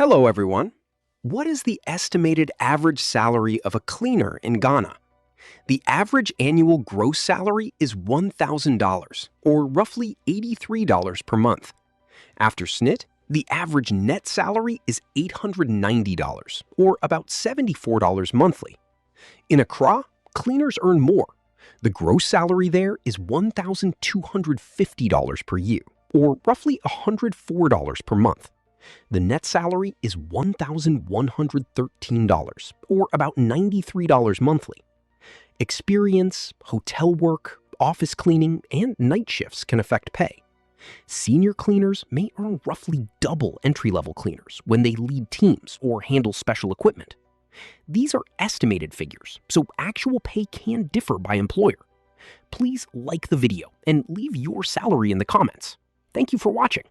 Hello, everyone. What is the estimated average salary of a cleaner in Ghana? The average annual gross salary is $1,000, or roughly $83 per month. After SNIT, the average net salary is $890, or about $74 monthly. In Accra, cleaners earn more. The gross salary there is $1,250 per year, or roughly $104 per month. The net salary is $1,113, or about $93 monthly. Experience, hotel work, office cleaning, and night shifts can affect pay. Senior cleaners may earn roughly double entry-level cleaners when they lead teams or handle special equipment. These are estimated figures, so actual pay can differ by employer. Please like the video and leave your salary in the comments. Thank you for watching.